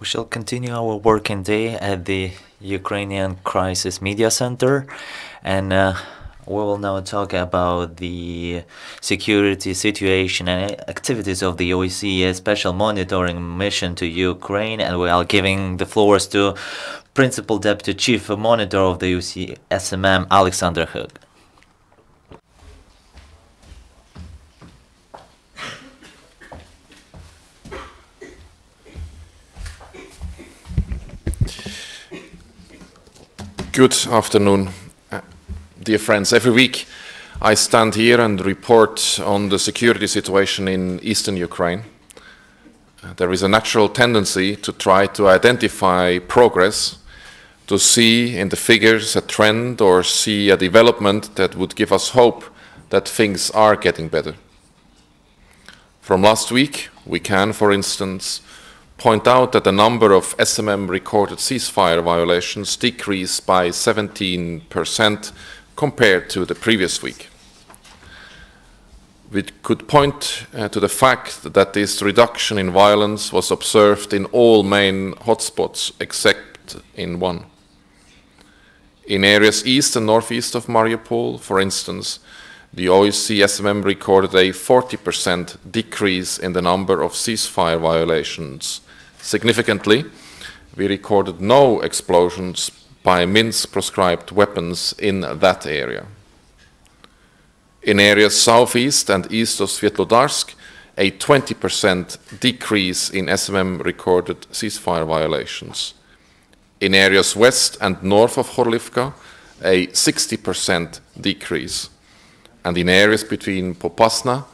We shall continue our working day at the Ukrainian Crisis Media Center, and we will now talk about the security situation and activities of the OSCE Special Monitoring Mission to Ukraine, and we are giving the floors to Principal Deputy Chief Monitor of the UCSMM, Alexander Hug. Good afternoon, dear friends. Every week I stand here and report on the security situation in eastern Ukraine. There is a natural tendency to try to identify progress, to see in the figures a trend or see a development that would give us hope that things are getting better. From last week, we can, for instance, point out that the number of SMM recorded ceasefire violations decreased by 17% compared to the previous week. We could point to the fact that this reduction in violence was observed in all main hotspots except in one. In areas east and northeast of Mariupol, for instance, the OSCE SMM recorded a 40% decrease in the number of ceasefire violations. Significantly, we recorded no explosions by Minsk-proscribed weapons in that area. In areas southeast and east of Svetlodarsk, a 20% decrease in SMM recorded ceasefire violations. In areas west and north of Horlivka, a 60% decrease. And in areas between Popasna,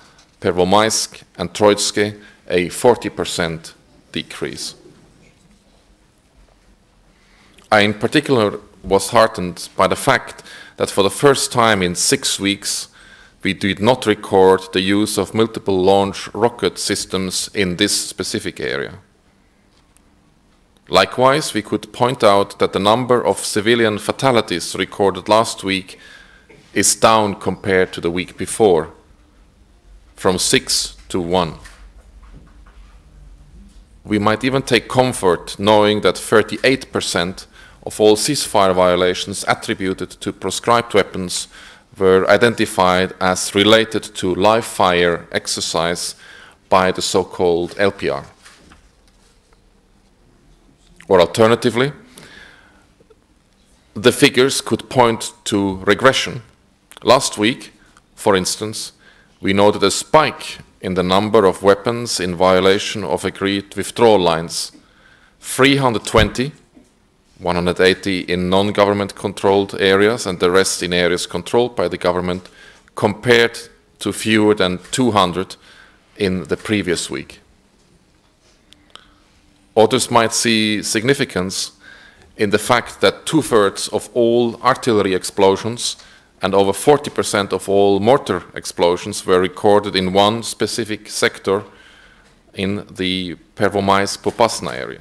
Pervomaisk and Troitsky, a 40% decrease. I in particular was heartened by the fact that for the first time in 6 weeks we did not record the use of multiple launch rocket systems in this specific area. Likewise, we could point out that the number of civilian fatalities recorded last week is down compared to the week before, from 6 to 1. We might even take comfort knowing that 38% of all ceasefire violations attributed to proscribed weapons were identified as related to live fire exercise by the so-called LPR. Or alternatively, the figures could point to regression. Last week, for instance, we noted a spike in the number of weapons in violation of agreed withdrawal lines, 320, 180 in non-government controlled areas and the rest in areas controlled by the government, compared to fewer than 200 in the previous week. Others might see significance in the fact that 2/3 of all artillery explosions and over 40% of all mortar explosions were recorded in one specific sector in the Pervomaisk-Popasna area.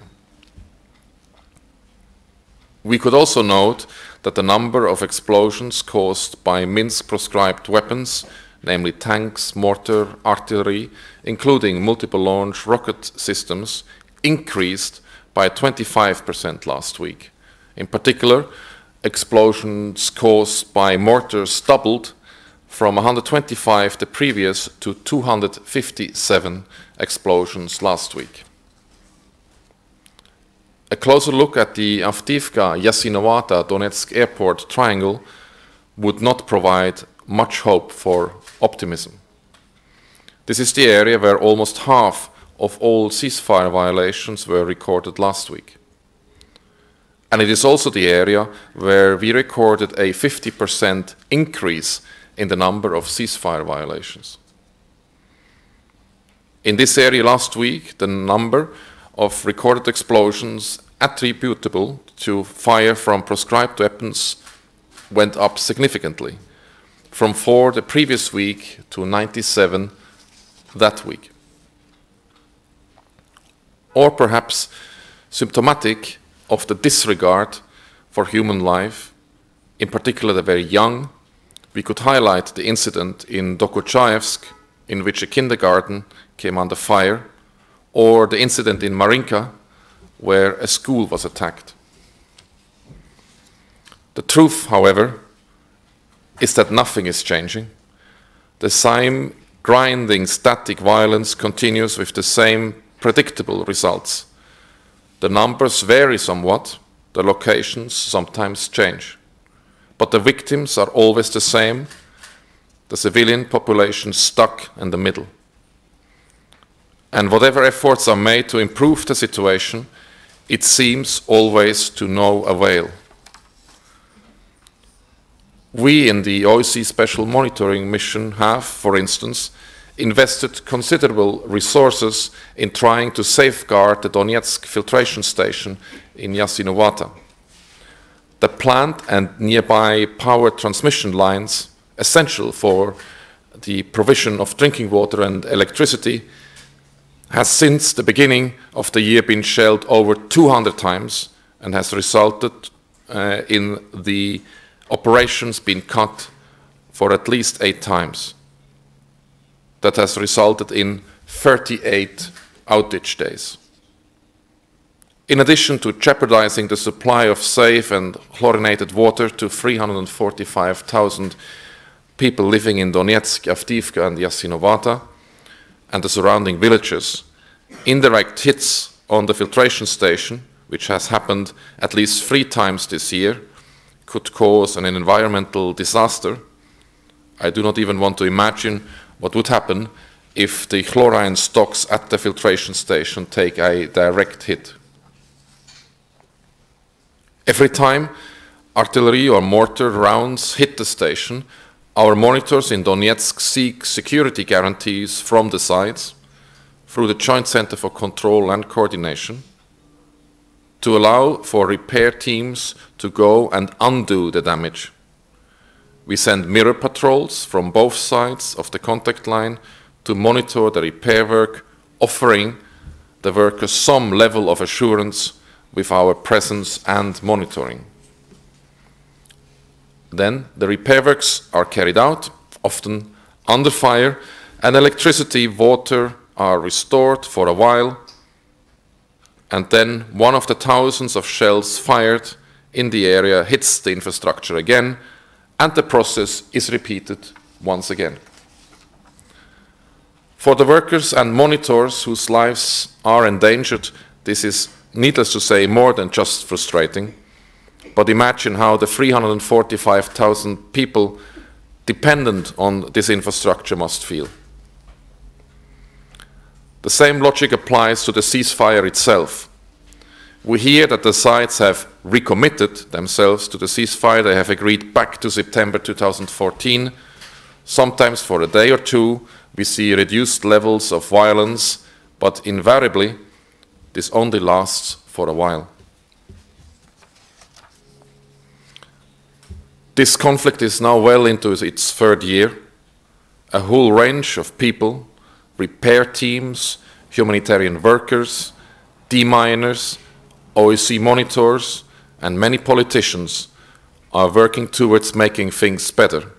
We could also note that the number of explosions caused by Minsk-proscribed weapons, namely tanks, mortar, artillery, including multiple launch rocket systems, increased by 25% last week. In particular, explosions caused by mortars doubled from 125 the previous to 257 explosions last week. A closer look at the Avdiivka-Yasinovata-Donetsk airport triangle would not provide much hope for optimism. This is the area where almost half of all ceasefire violations were recorded last week. And it is also the area where we recorded a 50% increase in the number of ceasefire violations. In this area last week, the number of recorded explosions attributable to fire from proscribed weapons went up significantly, from 4 the previous week to 97 that week. Or perhaps symptomatic of the disregard for human life, in particular the very young, we could highlight the incident in Dokuchaevsk in which a kindergarten came under fire, or the incident in Marinka where a school was attacked. The truth, however, is that nothing is changing. The same grinding, static violence continues with the same predictable results. The numbers vary somewhat, the locations sometimes change, but the victims are always the same, the civilian population stuck in the middle. And whatever efforts are made to improve the situation, it seems always to no avail. We in the OSCE Special Monitoring Mission have, for instance, invested considerable resources in trying to safeguard the Donetsk filtration station in Yasinovata. The plant and nearby power transmission lines, essential for the provision of drinking water and electricity, has since the beginning of the year been shelled over 200 times and has resulted in the operations being cut for at least 8 times. That has resulted in 38 outage days. In addition to jeopardizing the supply of safe and chlorinated water to 345,000 people living in Donetsk, Avdiivka and Yasinovata and the surrounding villages, indirect hits on the filtration station, which has happened at least 3 times this year, could cause an environmental disaster. I do not even want to imagine what would happen if the chlorine stocks at the filtration station take a direct hit. Every time artillery or mortar rounds hit the station, our monitors in Donetsk seek security guarantees from the sides through the Joint Center for Control and Coordination to allow for repair teams to go and undo the damage. We send mirror patrols from both sides of the contact line to monitor the repair work, offering the workers some level of assurance with our presence and monitoring. Then the repair works are carried out, often under fire, and electricity, water are restored for a while, and then one of the thousands of shells fired in the area hits the infrastructure again, and the process is repeated once again. For the workers and monitors whose lives are endangered, this is, needless to say, more than just frustrating. But imagine how the 345,000 people dependent on this infrastructure must feel. The same logic applies to the ceasefire itself. We hear that the sides have recommitted themselves to the ceasefire they have agreed back to September 2014. Sometimes for a day or two, we see reduced levels of violence, but invariably, this only lasts for a while. This conflict is now well into its 3rd year. A whole range of people, repair teams, humanitarian workers, deminers, OSCE monitors, and many politicians are working towards making things better.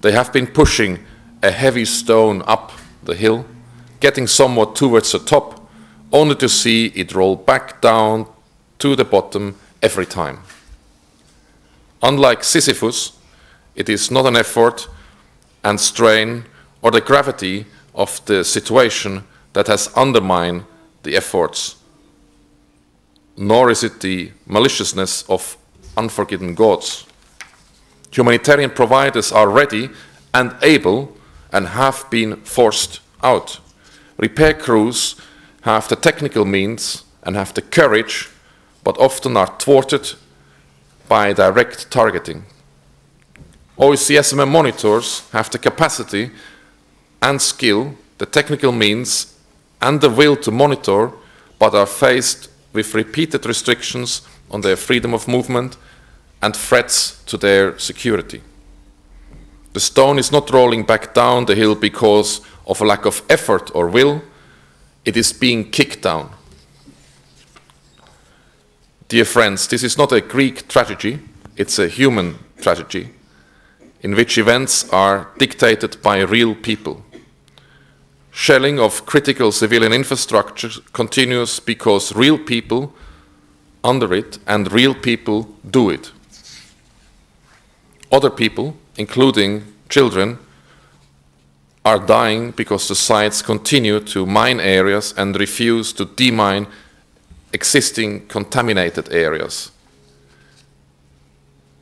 They have been pushing a heavy stone up the hill, getting somewhat towards the top, only to see it roll back down to the bottom every time. Unlike Sisyphus, it is not an effort and strain or the gravity of the situation that has undermined the efforts, nor is it the maliciousness of unforgiven gods. Humanitarian providers are ready and able and have been forced out. Repair crews have the technical means and have the courage, but often are thwarted by direct targeting. OSCE SMM monitors have the capacity and skill, the technical means and the will to monitor, but are faced with repeated restrictions on their freedom of movement and threats to their security. The stone is not rolling back down the hill because of a lack of effort or will, it is being kicked down. Dear friends, this is not a Greek tragedy, it's a human tragedy, in which events are dictated by real people. Shelling of critical civilian infrastructure continues because real people under it and real people do it. Other people, including children, are dying because the sites continue to mine areas and refuse to demine existing contaminated areas.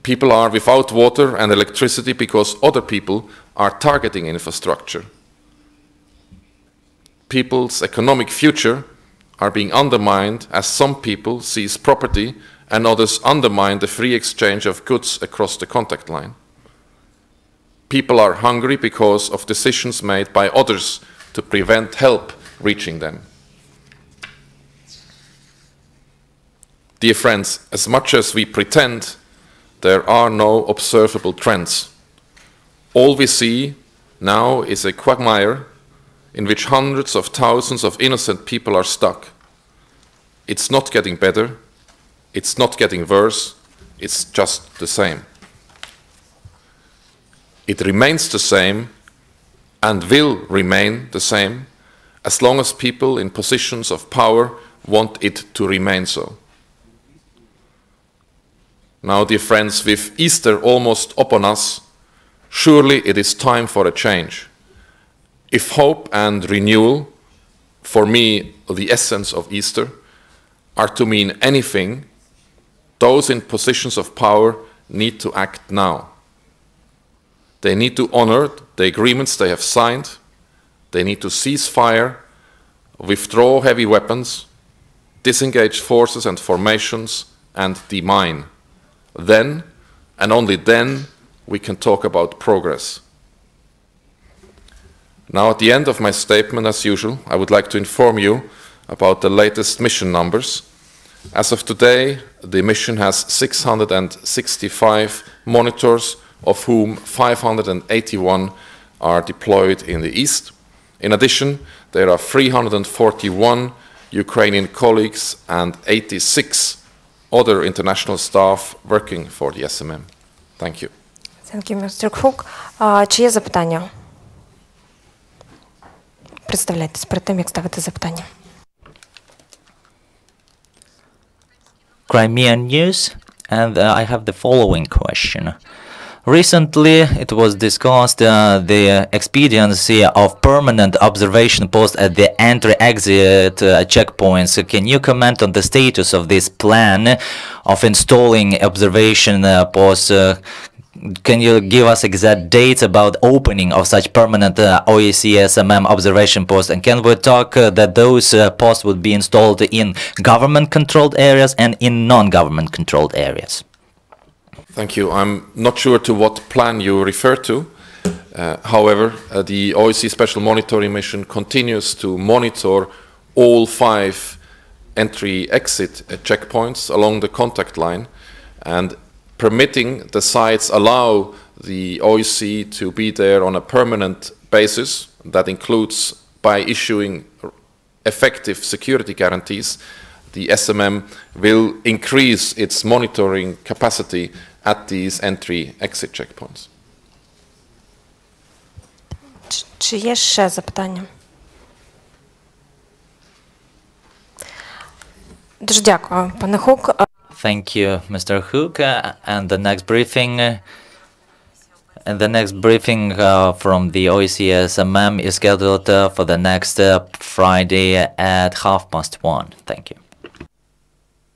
People are without water and electricity because other people are targeting infrastructure. People's economic future are being undermined as some people seize property and others undermine the free exchange of goods across the contact line. People are hungry because of decisions made by others to prevent help reaching them. Dear friends, as much as we pretend, there are no observable trends. All we see now is a quagmire in which hundreds of thousands of innocent people are stuck. It's not getting better, it's not getting worse, it's just the same. It remains the same and will remain the same as long as people in positions of power want it to remain so. Now, dear friends, with Easter almost upon us, surely it is time for a change. If hope and renewal, for me the essence of Easter, are to mean anything, those in positions of power need to act now. They need to honor the agreements they have signed, they need to cease fire, withdraw heavy weapons, disengage forces and formations, and demine. Then, and only then, we can talk about progress. Now, at the end of my statement, as usual, I would like to inform you about the latest mission numbers. As of today, the mission has 665 monitors, of whom 581 are deployed in the east. In addition, there are 341 Ukrainian colleagues and 86 other international staff working for the SMM. Thank you. Thank you, Mr. Cook. Чи є запитання? Представляйтесь перед тим, як ставити запитання. Crimean News, and I have the following question. Recently, it was discussed the expediency of permanent observation posts at the entry-exit checkpoints. Can you comment on the status of this plan of installing observation posts? Can you give us exact dates about opening of such permanent OSCE SMM observation posts? And can we talk that those posts would be installed in government-controlled areas and in non-government controlled areas? Thank you. I'm not sure to what plan you refer to. However, the OSCE Special Monitoring Mission continues to monitor all 5 entry-exit checkpoints along the contact line, and permitting the sites allow the OSCE to be there on a permanent basis. That includes by issuing effective security guarantees. The SMM will increase its monitoring capacity at these entry-exit checkpoints. Чи є ще запитання? Дуже дякую, пане Хук. Thank you, Mr. Hook. And the next briefing from the OSCE SMM is scheduled for the next Friday at 1:30. Thank you.